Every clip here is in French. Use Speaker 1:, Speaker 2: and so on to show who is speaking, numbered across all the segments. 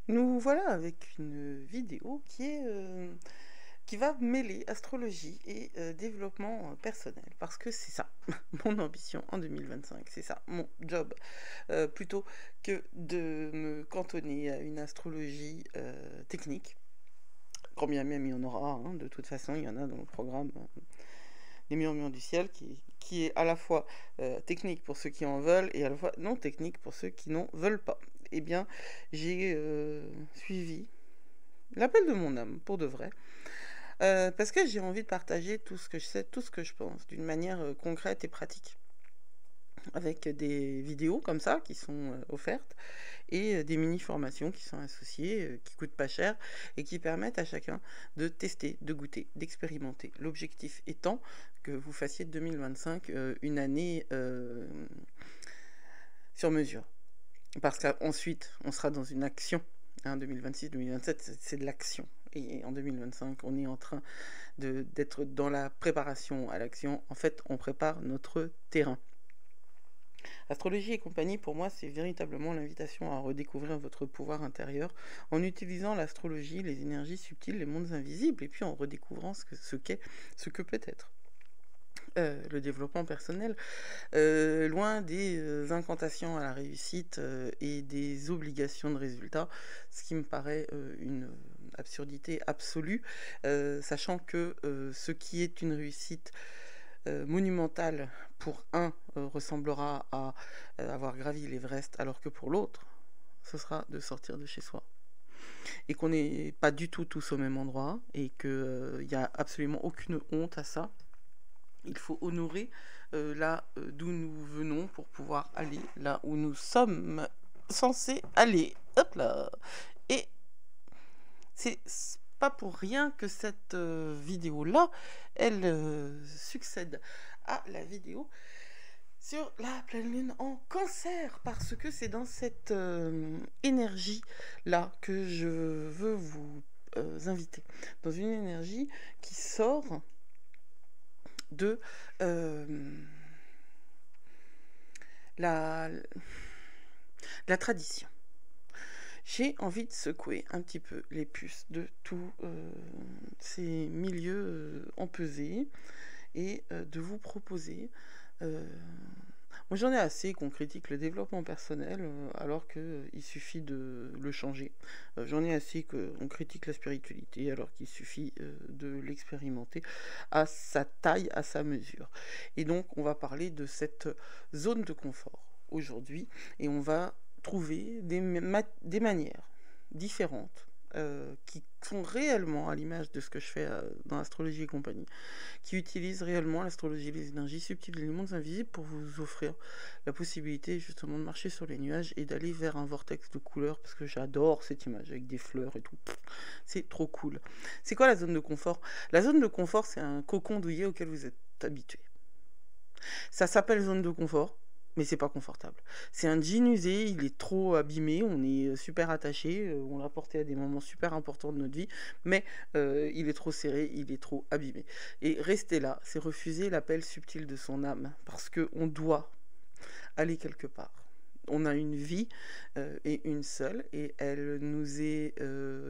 Speaker 1: Nous voilà avec une vidéo qui va mêler astrologie et développement personnel, parce que c'est ça, mon ambition en 2025, c'est ça, mon job, plutôt que de me cantonner à une astrologie technique, quand bien même il y en aura, hein, de toute façon, il y en a dans le programme Les Murmures du Ciel, qui est à la fois technique pour ceux qui en veulent, et à la fois non technique pour ceux qui n'en veulent pas. Eh bien, j'ai suivi l'appel de mon âme, pour de vrai. Parce que j'ai envie de partager tout ce que je sais, tout ce que je pense, d'une manière concrète et pratique. Avec des vidéos comme ça qui sont offertes et des mini-formations qui sont associées, qui coûtent pas cher et qui permettent à chacun de tester, de goûter, d'expérimenter. L'objectif étant que vous fassiez de 2025 une année sur mesure. Parce qu'ensuite, on sera dans une action. 2026-2027, c'est de l'action. Et en 2025, on est en train d'être dans la préparation à l'action. En fait, on prépare notre terrain. Astrologie et compagnie, pour moi, c'est véritablement l'invitation à redécouvrir votre pouvoir intérieur en utilisant l'astrologie, les énergies subtiles, les mondes invisibles, et puis en redécouvrant ce que peut être. Le développement personnel, loin des incantations à la réussite et des obligations de résultat, ce qui me paraît une absurdité absolue, sachant que ce qui est une réussite monumentale pour un ressemblera à avoir gravi l'Everest, alors que pour l'autre, ce sera de sortir de chez soi. Et qu'on n'est pas du tout tous au même endroit, et qu'il n'y a absolument aucune honte à ça. Il faut honorer là d'où nous venons pour pouvoir aller là où nous sommes censés aller. Hop là. Et c'est pas pour rien que cette vidéo-là, elle succède à la vidéo sur la pleine lune en Cancer, parce que c'est dans cette énergie-là que je veux vous inviter. Dans une énergie qui sort de la tradition. J'ai envie de secouer un petit peu les puces de tous ces milieux empesés et de vous proposer... moi j'en ai assez qu'on critique le développement personnel alors qu'il suffit de le changer. J'en ai assez qu'on critique la spiritualité alors qu'il suffit de l'expérimenter à sa taille, à sa mesure. Et donc on va parler de cette zone de confort aujourd'hui et on va trouver des manières différentes qui sont réellement à l'image de ce que je fais dans l'astrologie et compagnie, qui utilisent réellement l'astrologie, les énergies subtiles et les mondes invisibles pour vous offrir la possibilité justement de marcher sur les nuages et d'aller vers un vortex de couleurs, parce que j'adore cette image avec des fleurs et tout. C'est trop cool. C'est quoi la zone de confort? La zone de confort, c'est un cocon douillet auquel vous êtes habitué. Ça s'appelle zone de confort, mais c'est pas confortable. C'est un jean usé, il est trop abîmé, on est super attaché, on l'a porté à des moments super importants de notre vie, mais il est trop serré, il est trop abîmé. Et rester là, c'est refuser l'appel subtil de son âme, parce qu'on doit aller quelque part. On a une vie et une seule, et elle nous est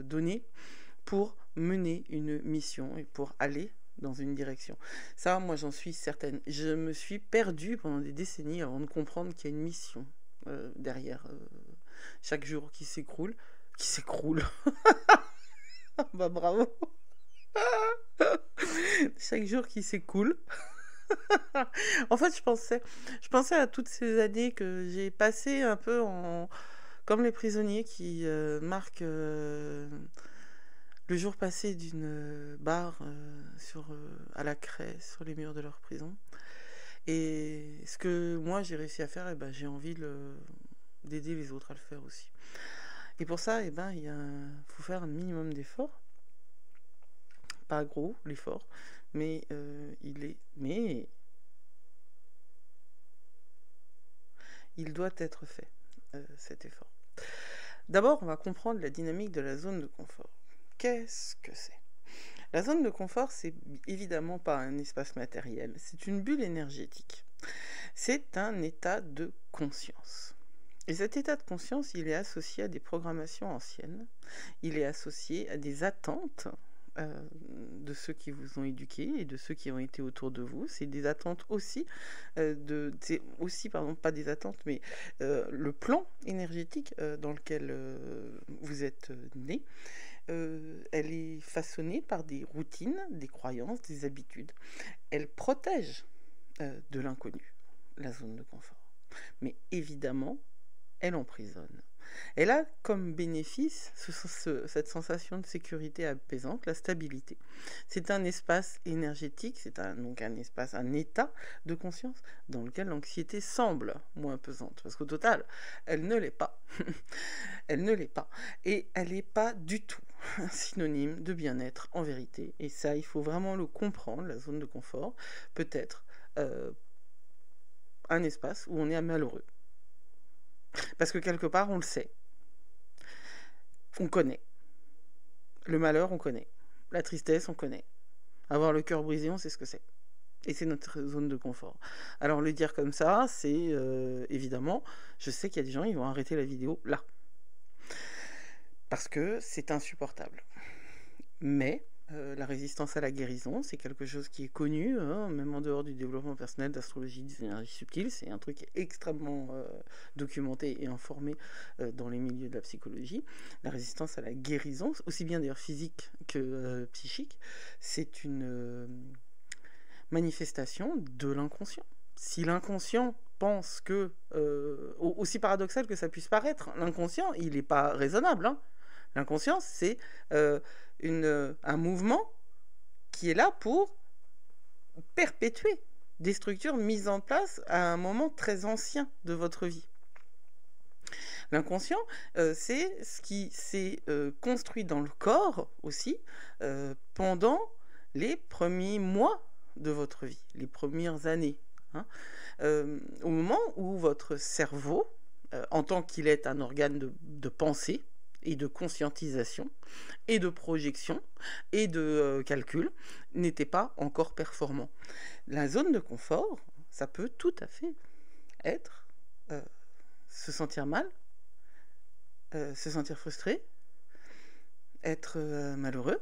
Speaker 1: donnée pour mener une mission et pour aller dans une direction. Ça, moi, j'en suis certaine. Je me suis perdue pendant des décennies avant de comprendre qu'il y a une mission derrière chaque jour qui s'écroule. Qui s'écroule. Bah bravo. Chaque jour qui s'écoule. En fait, je pensais à toutes ces années que j'ai passées un peu comme les prisonniers qui marquent le jour passé d'une barre à la craie sur les murs de leur prison. Et ce que moi j'ai réussi à faire, j'ai envie d'aider les autres à le faire aussi. Et pour ça, il faut faire un minimum d'efforts. Pas gros l'effort, mais il doit être fait, cet effort. D'abord, on va comprendre la dynamique de la zone de confort. Qu'est-ce que c'est? La zone de confort, c'est évidemment pas un espace matériel, c'est une bulle énergétique. C'est un état de conscience. Et cet état de conscience, il est associé à des programmations anciennes, il est associé à des attentes de ceux qui vous ont éduqué et de ceux qui ont été autour de vous. C'est des attentes aussi, c'est aussi, pardon, pas des attentes, mais le plan énergétique dans lequel vous êtes né. Elle est façonnée par des routines, des croyances, des habitudes. Elle protège de l'inconnu, la zone de confort. Mais évidemment, elle emprisonne. Elle a comme bénéfice cette sensation de sécurité apaisante, la stabilité. C'est un espace énergétique, donc un espace, un état de conscience dans lequel l'anxiété semble moins pesante. Parce qu'au total, elle ne l'est pas. Elle ne l'est pas. Et elle n'est pas du tout un synonyme de bien-être en vérité. Et ça, il faut vraiment le comprendre, la zone de confort peut être un espace où on est malheureux. Parce que quelque part, on le sait. On connaît. Le malheur, on connaît. La tristesse, on connaît. Avoir le cœur brisé, on sait ce que c'est. Et c'est notre zone de confort. Alors, le dire comme ça, c'est évidemment, je sais qu'il y a des gens, ils vont arrêter la vidéo là. Parce que c'est insupportable. Mais la résistance à la guérison, c'est quelque chose qui est connu, hein, même en dehors du développement personnel, d'astrologie, des énergies subtiles. C'est un truc extrêmement documenté et informé dans les milieux de la psychologie. La résistance à la guérison, aussi bien d'ailleurs physique que psychique, c'est une manifestation de l'inconscient. Si l'inconscient pense que, aussi paradoxal que ça puisse paraître, l'inconscient, il n'est pas raisonnable, hein. L'inconscient, c'est un mouvement qui est là pour perpétuer des structures mises en place à un moment très ancien de votre vie. L'inconscient, c'est ce qui s'est construit dans le corps aussi pendant les premiers mois de votre vie, les premières années. Hein, au moment où votre cerveau, en tant qu'il est un organe de pensée, et de conscientisation, et de projection, et de calcul, n'était pas encore performant. La zone de confort, ça peut tout à fait être se sentir mal, se sentir frustré, être malheureux.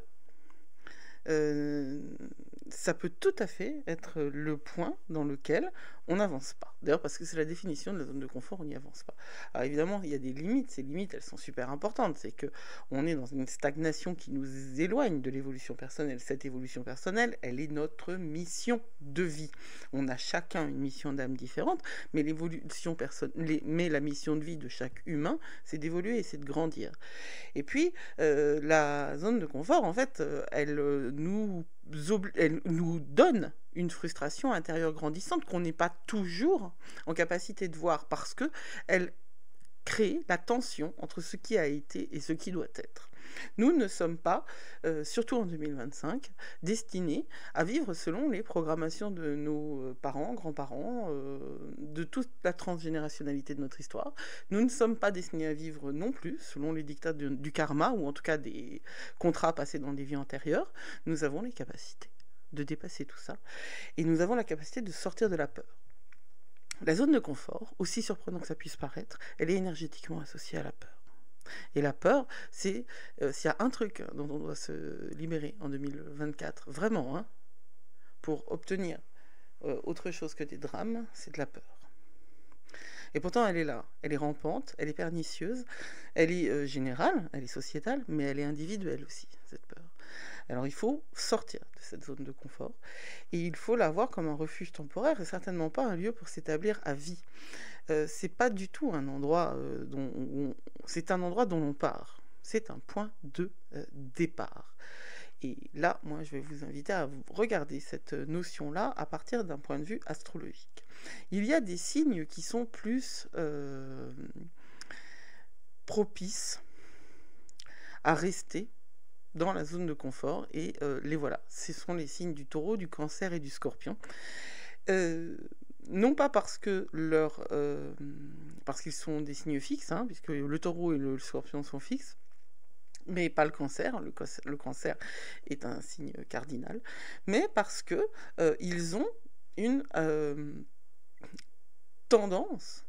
Speaker 1: Ça peut tout à fait être le point dans lequel on n'avance pas. D'ailleurs, parce que c'est la définition de la zone de confort, on n'y avance pas. Alors évidemment, il y a des limites. Ces limites, elles sont super importantes. C'est qu'on est dans une stagnation qui nous éloigne de l'évolution personnelle. Cette évolution personnelle, elle est notre mission de vie. On a chacun une mission d'âme différente, mais mais la mission de vie de chaque humain, c'est d'évoluer et c'est de grandir. Et puis, la zone de confort, en fait, elle nous donne une frustration intérieure grandissante qu'on n'est pas toujours en capacité de voir parce que elle crée la tension entre ce qui a été et ce qui doit être. Nous ne sommes pas, surtout en 2025, destinés à vivre selon les programmations de nos parents, grands-parents, de toute la transgénérationnalité de notre histoire. Nous ne sommes pas destinés à vivre non plus selon les dictats du karma, ou en tout cas des contrats passés dans des vies antérieures. Nous avons les capacités de dépasser tout ça, et nous avons la capacité de sortir de la peur. La zone de confort, aussi surprenant que ça puisse paraître, elle est énergétiquement associée à la peur. Et la peur, c'est s'il y a un truc dont on doit se libérer en 2024, vraiment, hein, pour obtenir autre chose que des drames, c'est de la peur. Et pourtant, elle est là, elle est rampante, elle est pernicieuse, elle est générale, elle est sociétale, mais elle est individuelle aussi, cette peur. Alors il faut sortir de cette zone de confort, et il faut la voir comme un refuge temporaire, et certainement pas un lieu pour s'établir à vie. C'est pas du tout un endroit c'est un endroit dont on part. C'est un point de départ. Et là, moi, je vais vous inviter à regarder cette notion-là à partir d'un point de vue astrologique. Il y a des signes qui sont plus propices à rester dans la zone de confort, et les voilà. Ce sont les signes du Taureau, du Cancer et du Scorpion. Non pas parce que parce qu'ils sont des signes fixes, hein, puisque le Taureau et le Scorpion sont fixes, mais pas le Cancer. Le Cancer est un signe cardinal, mais parce que ils ont une tendance,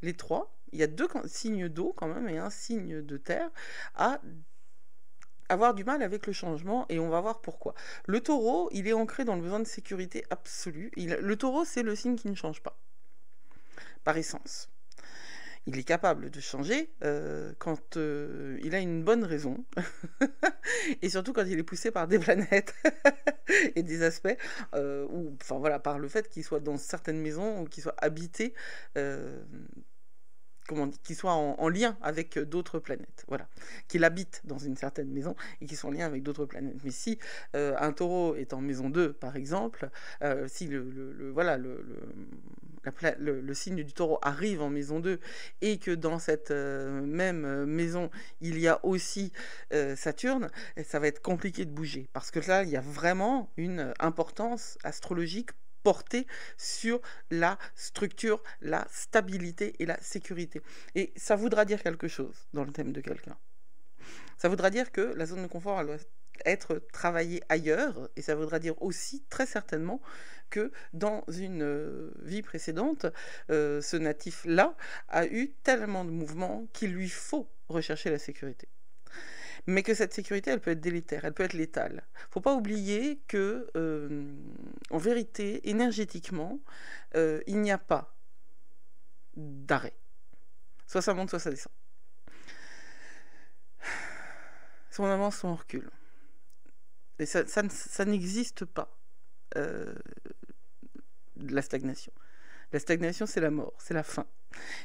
Speaker 1: les trois, il y a deux signes d'eau quand même et un signe de terre, à avoir du mal avec le changement, et on va voir pourquoi. Le taureau, il est ancré dans le besoin de sécurité absolue. Le taureau, c'est le signe qui ne change pas, par essence. Il est capable de changer quand il a une bonne raison, et surtout quand il est poussé par des planètes et des aspects, ou enfin voilà, par le fait qu'il soit dans certaines maisons ou qu'il soit habité, qu'il soit en lien avec d'autres planètes, voilà, qu'il habite dans une certaine maison et qu'il soit en lien avec d'autres planètes. Mais si un taureau est en maison 2, par exemple, si le signe du taureau arrive en maison 2 et que dans cette même maison, il y a aussi Saturne, ça va être compliqué de bouger. Parce que là, il y a vraiment une importance astrologique portée sur la structure, la stabilité et la sécurité. Et ça voudra dire quelque chose dans le thème de quelqu'un. Ça voudra dire que la zone de confort, elle doit être travaillée ailleurs, et ça voudra dire aussi très certainement que dans une vie précédente, ce natif-là a eu tellement de mouvements qu'il lui faut rechercher la sécurité. Mais que cette sécurité, elle peut être délétère, elle peut être létale. Faut pas oublier que, en vérité, énergétiquement, il n'y a pas d'arrêt. Soit ça monte, soit ça descend. Soit on avance, soit on recule. Et ça n'existe pas, la stagnation. La stagnation, c'est la mort, c'est la fin.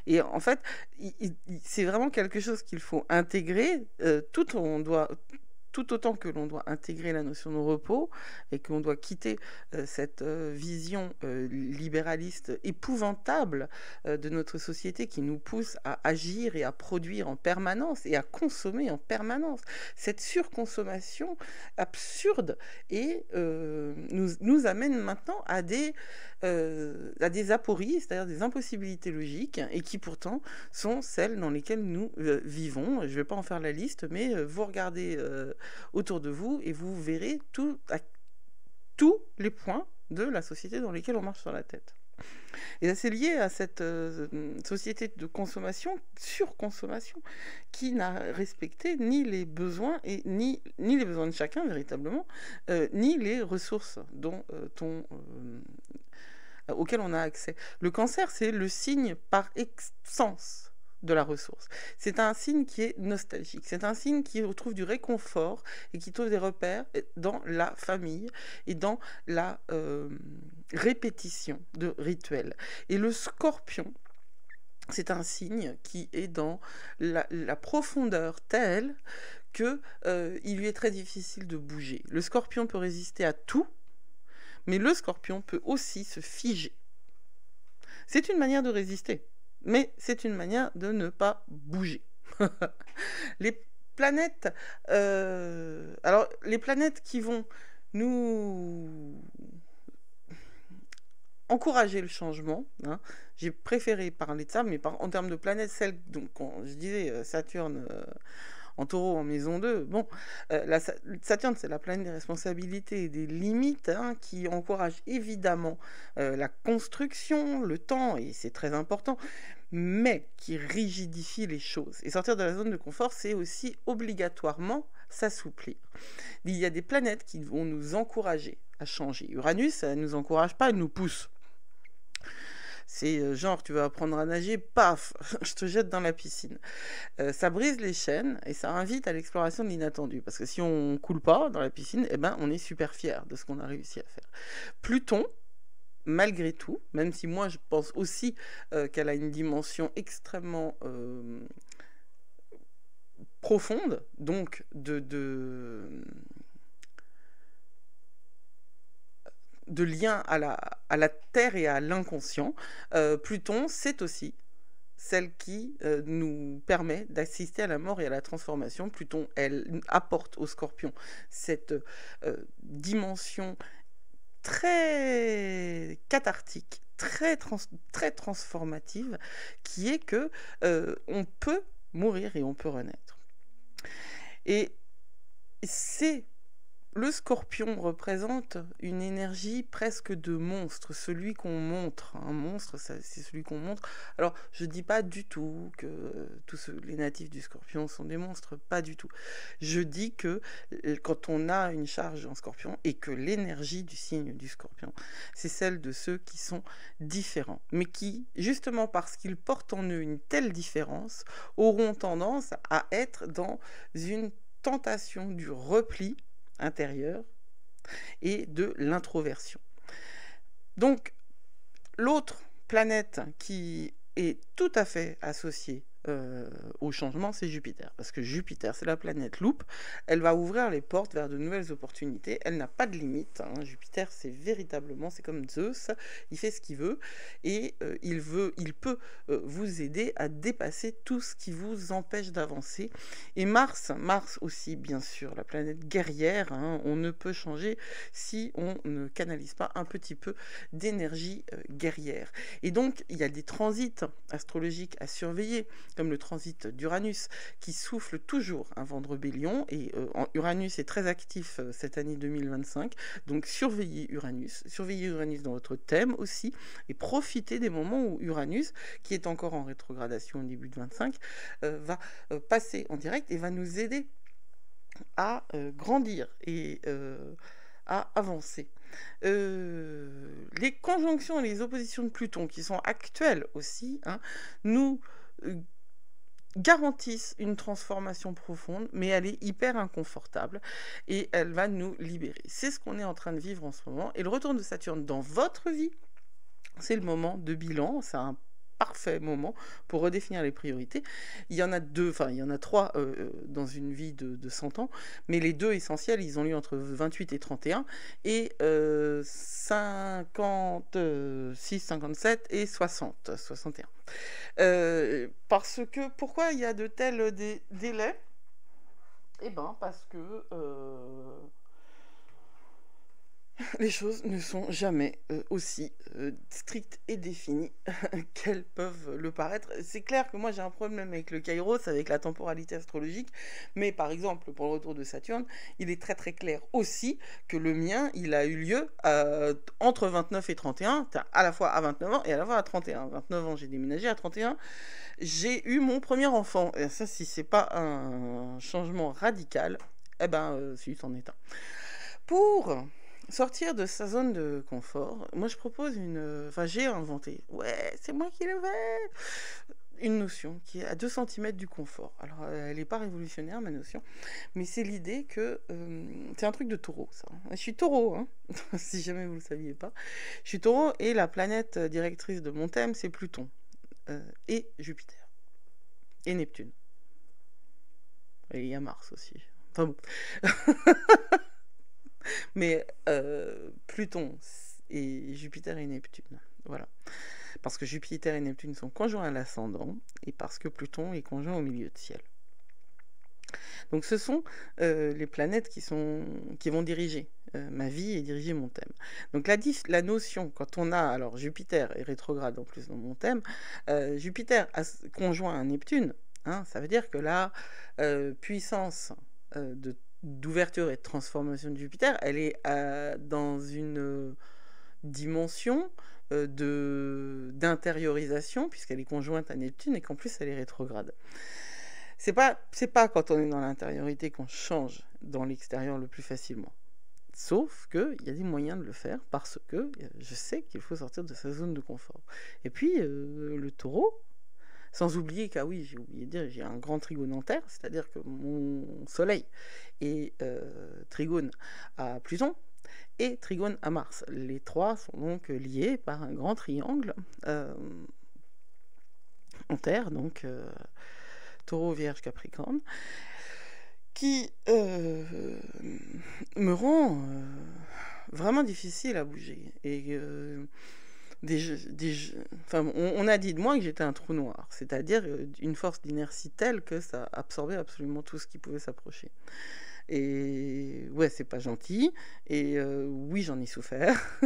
Speaker 1: Et en fait, c'est vraiment quelque chose qu'il faut intégrer, tout autant que l'on doit intégrer la notion de repos et qu'on doit quitter cette vision libéraliste épouvantable de notre société qui nous pousse à agir et à produire en permanence et à consommer en permanence. Cette surconsommation absurde et nous amène maintenant à des apories, c'est-à-dire des impossibilités logiques, et qui pourtant sont celles dans lesquelles nous vivons. Je ne vais pas en faire la liste, mais vous regardez autour de vous et vous verrez tous les points de la société dans lesquels on marche sur la tête. Et c'est lié à cette société de consommation, surconsommation, qui n'a respecté ni les besoins, ni les besoins de chacun véritablement, ni les ressources auxquelles on a accès. Le cancer, c'est le signe par essence de la ressource. C'est un signe qui est nostalgique. C'est un signe qui retrouve du réconfort et qui trouve des repères dans la famille et dans la répétition de rituels. Et le scorpion, c'est un signe qui est dans la profondeur telle que il lui est très difficile de bouger. Le scorpion peut résister à tout, mais le scorpion peut aussi se figer. C'est une manière de résister, mais c'est une manière de ne pas bouger. Les planètes, alors les planètes qui vont nous encourager le changement, hein, j'ai préféré parler de ça, mais en termes de planètes, celles, donc je disais Saturne en taureau en maison 2, bon, Saturne, c'est la planète des responsabilités et des limites, hein, qui encourage évidemment la construction, le temps, et c'est très important, mais qui rigidifie les choses. Et sortir de la zone de confort, c'est aussi obligatoirement s'assouplir. Il y a des planètes qui vont nous encourager à changer. Uranus, elle ne nous encourage pas, elle nous pousse. C'est genre, tu vas apprendre à nager, paf, je te jette dans la piscine. Ça brise les chaînes et ça invite à l'exploration de l'inattendu. Parce que si on coule pas dans la piscine, eh ben, on est super fier de ce qu'on a réussi à faire. Pluton, malgré tout, même si moi je pense aussi qu'elle a une dimension extrêmement profonde, donc de lien à la Terre et à l'inconscient, Pluton, c'est aussi celle qui nous permet d'assister à la mort et à la transformation. Pluton, elle apporte au Scorpion cette dimension très cathartique, très transformative, qui est que on peut mourir et on peut renaître. Et c'est le scorpion représente une énergie presque de monstre, celui qu'on montre. Un monstre, c'est celui qu'on montre. Alors, je ne dis pas du tout que les natifs du scorpion sont des monstres, pas du tout. Je dis que quand on a une charge en scorpion et que l'énergie du signe du scorpion, c'est celle de ceux qui sont différents, mais qui, justement parce qu'ils portent en eux une telle différence, auront tendance à être dans une tentation du repli intérieur et de l'introversion. Donc, l'autre planète qui est tout à fait associée au changement, c'est Jupiter. Parce que Jupiter, c'est la planète loupe. Elle va ouvrir les portes vers de nouvelles opportunités. Elle n'a pas de limite. Jupiter, c'est véritablement, c'est comme Zeus. Il fait ce qu'il veut. Et il peut vous aider à dépasser tout ce qui vous empêche d'avancer. Et Mars aussi, bien sûr, la planète guerrière. On ne peut changer si on ne canalise pas un petit peu d'énergie guerrière. Et donc, il y a des transits astrologiques à surveiller, comme le transit d'Uranus, qui souffle toujours un vent de rébellion, et Uranus est très actif cette année 2025, donc surveillez Uranus dans votre thème aussi, et profitez des moments où Uranus, qui est encore en rétrogradation au début de 25, va passer en direct et va nous aider à grandir et à avancer. Les conjonctions et les oppositions de Pluton, qui sont actuelles aussi, nous garantissent une transformation profonde, mais elle est hyper inconfortable et elle va nous libérer. C'est ce qu'on est en train de vivre en ce moment. Et le retour de Saturne dans votre vie, c'est le moment de bilan. C'est un parfait moment pour redéfinir les priorités. Il y en a trois dans une vie de 100 ans, mais les deux essentiels, ils ont lieu entre 28 et 31, et 56, 57 et 60, 61. Parce que, pourquoi il y a de tels délais? Eh bien, parce que les choses ne sont jamais aussi strictes et définies qu'elles peuvent le paraître. C'est clair que moi j'ai un problème avec le Kairos, avec la temporalité astrologique, mais par exemple pour le retour de Saturne, il est très très clair aussi que le mien, il a eu lieu entre 29 et 31, à la fois à 29 ans et à la fois à 31. 29 ans j'ai déménagé, à 31 j'ai eu mon premier enfant. Et ça, si c'est pas un changement radical, eh ben si, c'en est un. Pour sortir de sa zone de confort, moi je propose j'ai inventé, c'est moi qui l'ai fait, une notion qui est à 2 cm du confort. Alors elle n'est pas révolutionnaire ma notion, mais c'est l'idée que c'est un truc de taureau ça. Je suis taureau, si jamais vous ne le saviez pas. Je suis taureau et la planète directrice de mon thème c'est Pluton, et Jupiter, et Neptune. Et il y a Mars aussi. Enfin bon. Mais Pluton et Jupiter et Neptune, voilà. Parce que Jupiter et Neptune sont conjoints à l'ascendant et parce que Pluton est conjoint au milieu de ciel. Donc ce sont les planètes qui vont diriger ma vie et diriger mon thème. Donc la notion, quand on a, alors Jupiter est rétrograde en plus dans mon thème, Jupiter conjoint à Neptune, ça veut dire que la puissance d'ouverture et de transformation de Jupiter, elle est dans une dimension d'intériorisation, puisqu'elle est conjointe à Neptune et qu'en plus elle est rétrograde. C'est pas quand on est dans l'intériorité qu'on change dans l'extérieur le plus facilement. Sauf qu'il y a des moyens de le faire parce que je sais qu'il faut sortir de sa zone de confort. Et puis, le taureau, sans oublier j'ai oublié de dire, j'ai un grand trigone en terre, c'est-à-dire que mon soleil est trigone à Pluton et trigone à Mars. Les trois sont donc liés par un grand triangle en terre, donc Taureau, Vierge, Capricorne, qui me rend vraiment difficile à bouger. Et on a dit de moi que j'étais un trou noir, c'est-à-dire une force d'inertie telle que ça absorbait absolument tout ce qui pouvait s'approcher. Et ouais, c'est pas gentil, et oui, j'en ai souffert.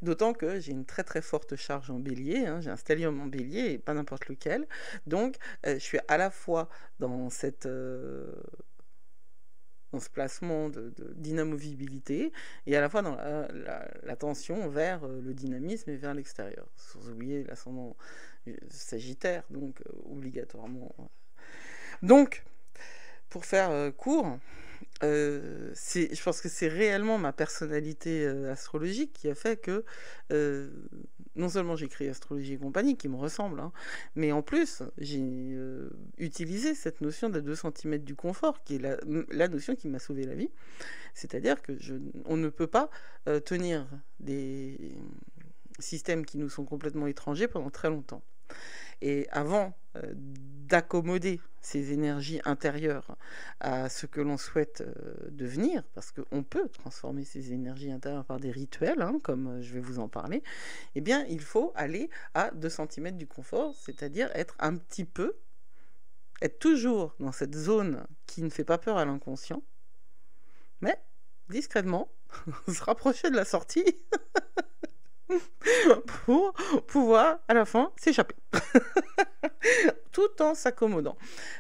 Speaker 1: D'autant que j'ai une très très forte charge en bélier, j'ai un stellium en bélier, et pas n'importe lequel. Donc, je suis à la fois dans cette dans ce placement d'inamovibilité, et à la fois dans la tension vers le dynamisme et vers l'extérieur, sans oublier l'ascendant sagittaire, donc obligatoirement. Donc, pour faire court, je pense que c'est réellement ma personnalité astrologique qui a fait que non seulement j'ai créé Astrologie et compagnie, qui me ressemble, hein, mais en plus j'ai utilisé cette notion de 2 cm du confort, qui est la notion qui m'a sauvé la vie. C'est-à-dire que on ne peut pas tenir des systèmes qui nous sont complètement étrangers pendant très longtemps. Et avant d'accommoder ces énergies intérieures à ce que l'on souhaite devenir, parce qu'on peut transformer ces énergies intérieures par des rituels, hein, comme je vais vous en parler, eh bien, il faut aller à 2 cm du confort, c'est-à-dire être toujours dans cette zone qui ne fait pas peur à l'inconscient, mais discrètement, se rapprocher de la sortie pour pouvoir, à la fin, s'échapper. Tout en s'accommodant.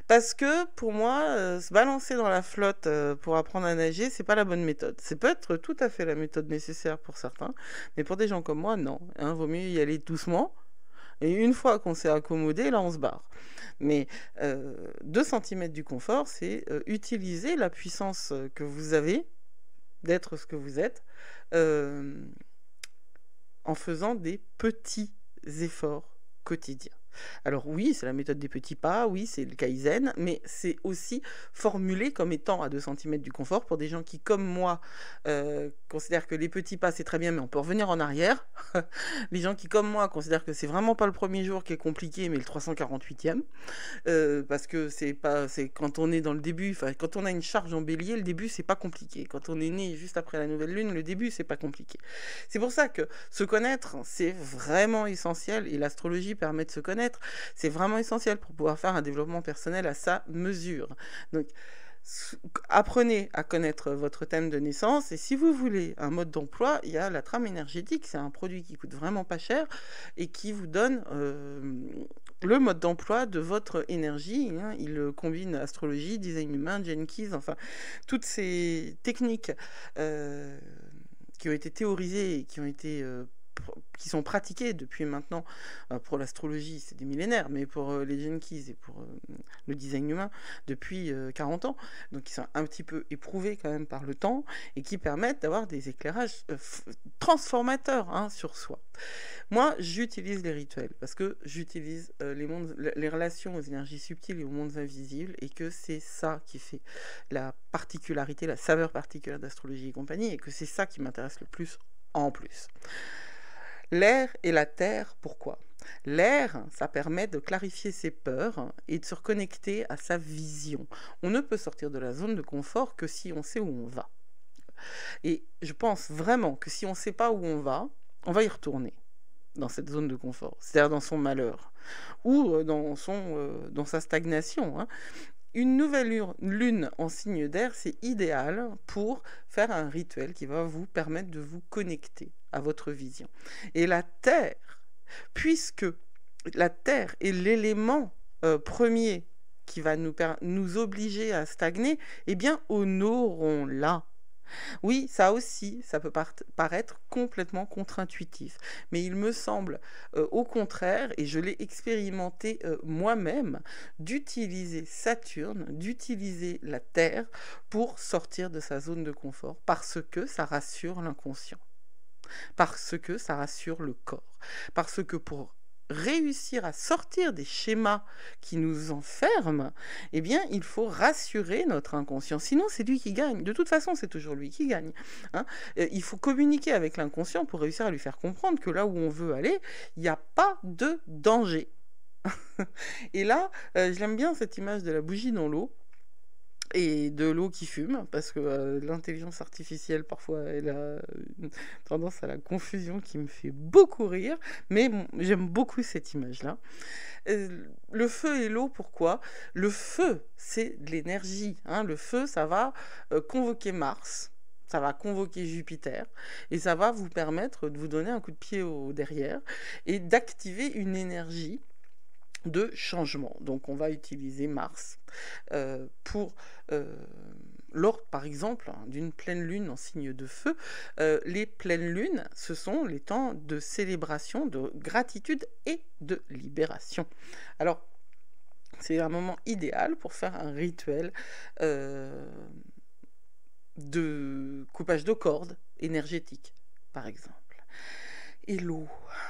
Speaker 1: Parce que, pour moi, se balancer dans la flotte pour apprendre à nager, c'est pas la bonne méthode. C'est peut-être tout à fait la méthode nécessaire pour certains, mais pour des gens comme moi, non. Hein, vaut mieux y aller doucement. Et une fois qu'on s'est accommodé, là, on se barre. Mais 2 cm du confort, c'est utiliser la puissance que vous avez d'être ce que vous êtes, en faisant des petits efforts quotidiens. Alors oui, c'est la méthode des petits pas, oui, c'est le Kaizen, mais c'est aussi formulé comme étant à 2 cm du confort pour des gens qui, comme moi, considèrent que les petits pas, c'est très bien, mais on peut revenir en arrière. Les gens qui, comme moi, considèrent que c'est vraiment pas le premier jour qui est compliqué, mais le 348e. Parce que c'est quand on est dans le début, quand on a une charge en bélier, le début, c'est pas compliqué. Quand on est né juste après la nouvelle lune, le début, c'est pas compliqué. C'est pour ça que se connaître, c'est vraiment essentiel, et l'astrologie permet de se connaître. C'est vraiment essentiel pour pouvoir faire un développement personnel à sa mesure. Donc, apprenez à connaître votre thème de naissance, et si vous voulez un mode d'emploi, il y a la trame énergétique. C'est un produit qui coûte vraiment pas cher et qui vous donne le mode d'emploi de votre énergie, hein. Il combine astrologie, design humain, Gene Keys, enfin toutes ces techniques qui ont été théorisées et qui sont pratiquées depuis maintenant, pour l'astrologie, c'est des millénaires, mais pour les Gene Keys et pour le design humain, depuis 40 ans. Donc, qui sont un petit peu éprouvés quand même par le temps et qui permettent d'avoir des éclairages transformateurs, hein, sur soi. Moi, j'utilise les rituels parce que j'utilise les relations aux énergies subtiles et aux mondes invisibles, et que c'est ça qui fait la particularité, la saveur particulière d'Astrologie et compagnie, et que c'est ça qui m'intéresse le plus en plus. L'air et la terre, pourquoi? L'air, ça permet de clarifier ses peurs et de se reconnecter à sa vision. On ne peut sortir de la zone de confort que si on sait où on va. Et je pense vraiment que si on ne sait pas où on va y retourner dans cette zone de confort, c'est-à-dire dans son malheur ou dans sa stagnation, hein. Une nouvelle lune en signe d'air, c'est idéal pour faire un rituel qui va vous permettre de vous connecter à votre vision. Et la Terre, puisque la Terre est l'élément premier qui va nous obliger à stagner, eh bien, honorons-la. Oui, ça aussi, ça peut paraître complètement contre-intuitif, mais il me semble au contraire, et je l'ai expérimenté moi-même, d'utiliser Saturne, d'utiliser la Terre pour sortir de sa zone de confort, parce que ça rassure l'inconscient, parce que ça rassure le corps, parce que pour réussir à sortir des schémas qui nous enferment, eh bien, il faut rassurer notre inconscient. Sinon, c'est lui qui gagne. De toute façon, c'est toujours lui qui gagne, hein. Il faut communiquer avec l'inconscient pour réussir à lui faire comprendre que là où on veut aller, il n'y a pas de danger. Et là, j'aime bien cette image de la bougie dans l'eau et de l'eau qui fume, parce que l'intelligence artificielle, parfois, elle a une tendance à la confusion qui me fait beaucoup rire, mais bon, j'aime beaucoup cette image-là. Le feu et l'eau, pourquoi? Le feu, c'est de l'énergie, hein. Le feu, ça va convoquer Mars, ça va convoquer Jupiter, et ça va vous permettre de vous donner un coup de pied au derrière, et d'activer une énergie de changement. Donc on va utiliser Mars pour lors, par exemple, hein, d'une pleine lune en signe de feu, les pleines lunes, ce sont les temps de célébration, de gratitude et de libération. Alors, c'est un moment idéal pour faire un rituel euh, de coupage de cordes énergétique, par exemple. Et l'eau,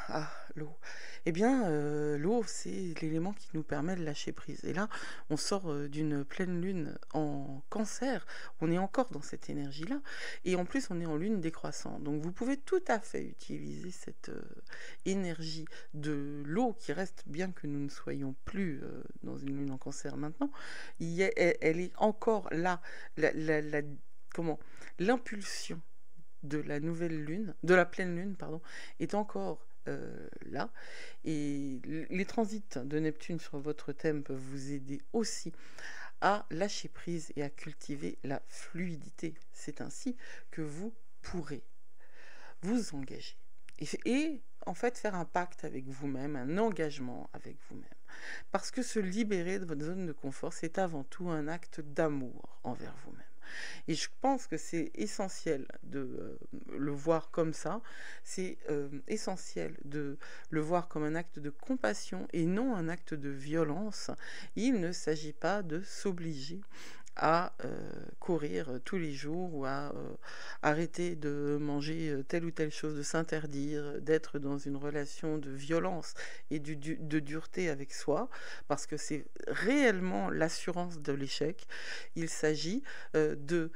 Speaker 1: ah, l'eau. Eh bien, l'eau, c'est l'élément qui nous permet de lâcher prise. Et là, on sort d'une pleine lune en cancer, on est encore dans cette énergie-là, et en plus, on est en lune décroissante. Donc, vous pouvez tout à fait utiliser cette énergie de l'eau qui reste, bien que nous ne soyons plus dans une lune en cancer maintenant, elle est encore là, comment, l'impulsion de la nouvelle lune, de la pleine lune, pardon, est encore là. Et les transits de Neptune sur votre thème peuvent vous aider aussi à lâcher prise et à cultiver la fluidité. C'est ainsi que vous pourrez vous engager. Et en fait faire un pacte avec vous-même, un engagement avec vous-même. Parce que se libérer de votre zone de confort, c'est avant tout un acte d'amour envers vous-même. Et je pense que c'est essentiel de le voir comme ça. C'est essentiel de le voir comme un acte de compassion et non un acte de violence. Il ne s'agit pas de s'obliger à courir tous les jours ou à arrêter de manger telle ou telle chose, de s'interdire, d'être dans une relation de violence et de dureté avec soi, parce que c'est réellement l'assurance de l'échec. Il s'agit de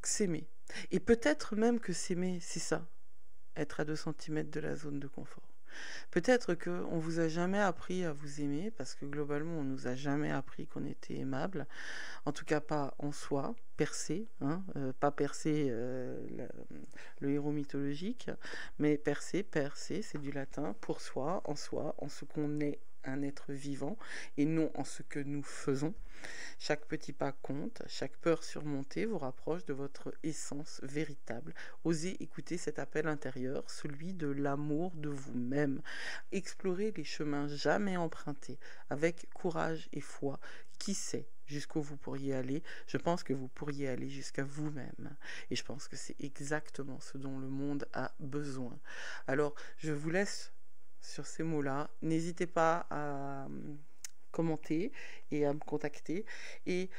Speaker 1: s'aimer. Et peut-être même que s'aimer, c'est ça, être à 2 centimètres de la zone de confort. Peut-être qu'on vous a jamais appris à vous aimer, parce que globalement, on nous a jamais appris qu'on était aimable. En tout cas, pas en soi, Persée, hein, pas Persée, le héros mythologique, mais Persée, c'est du latin, pour soi, en ce qu'on est un être vivant, et non en ce que nous faisons. Chaque petit pas compte, chaque peur surmontée vous rapproche de votre essence véritable. Osez écouter cet appel intérieur, celui de l'amour de vous-même. Explorez les chemins jamais empruntés, avec courage et foi. Qui sait jusqu'où vous pourriez aller? Je pense que vous pourriez aller jusqu'à vous-même. Et je pense que c'est exactement ce dont le monde a besoin. Alors, je vous laisse sur ces mots-là. N'hésitez pas à commenter et à me contacter. Et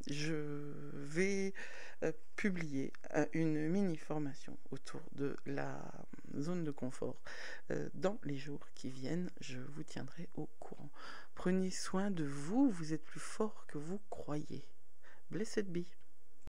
Speaker 1: je vais publier une mini-formation autour de la zone de confort dans les jours qui viennent. Je vous tiendrai au courant. Prenez soin de vous, vous êtes plus fort que vous croyez. Blessed be.